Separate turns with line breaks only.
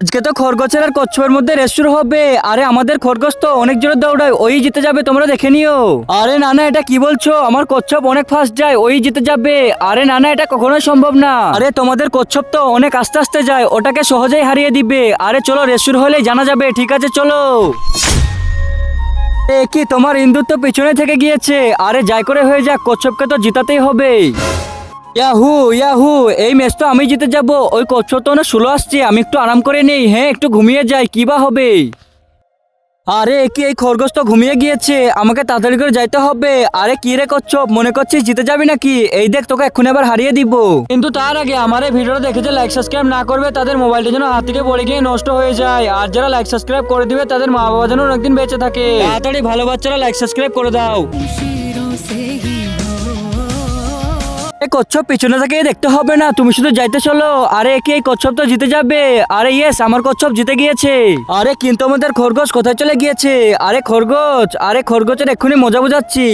আজকে তো খরগোশের আর কচ্ছপের মধ্যে রেস শুরু হবে। আরে আমাদের খরগোশ তো অনেক জোরে দৌড়ায়, ওই জিতে যাবে, তোমরা দেখে নিও। আরে না না, এটা কি বলছো? আমার কচ্ছপ অনেক ফাস্ট যায়, ওই জিতে যাবে। আরে না না, এটা কখনোই সম্ভব না। আরে তোমাদের কচ্ছপ তো অনেক আস্তে আস্তে যায়, ওটাকে সহজেই হারিয়ে দিবে। আরে চলো, রেস শুরু হলেই জানা যাবে। ঠিক আছে চলো। এ কি, তোমার ইন্দুর তো পিছনে থেকে গিয়েছে। আরে যাই করে হয়ে যাক, কচ্ছপকে তো জিতাতেই হবে। ইয়াহু ইয়াহু, এই ম্যাচ তো আমি জিতে যাব। ওই কচ্ছপ তো অনেক স্লো আসছে, আমি একটু আরাম করে নেই। হ্যাঁ, একটু ঘুমিয়ে যাই, কি বা হবে। আরে কি, এই খরগোশ তো ঘুমিয়ে গিয়েছে, আমাকে তাড়াতাড়ি করে যাইতে হবে। আরে কি রে কচ্ছপ, মনে করছিস জিতে যাবি নাকি? এই দেখ, তোকে এক্ষুনি আবার হারিয়ে দিব। কিন্তু তার আগে আমার এই ভিডিওটা দেখে যে লাইক সাবস্ক্রাইব না করবে, তাদের মোবাইলটা যেন হাত থেকে পড়ে গিয়ে নষ্ট হয়ে যায়। আর যারা লাইক সাবস্ক্রাইব করে দিবে, তাদের মা বাবা যেন অনেকদিন বেঁচে থাকে। তাড়াতাড়ি ভালো বাচ্চারা লাইক সাবস্ক্রাইব করে দাও। এই কচ্ছপ পিছনে থেকে দেখতে হবে না, তুমি শুধু যাইতে চলো। আরে কি, এই কচ্ছপ তো জিতে যাবে। আরে ইয়েস, আমার কচ্ছপ জিতে গিয়েছে। আরে কিন্তু আমাদের খরগোশ কোথায় চলে গিয়েছে? আরে খরগোশ, আরে খরগোশের এক্ষুনি মজা বুঝাচ্ছি।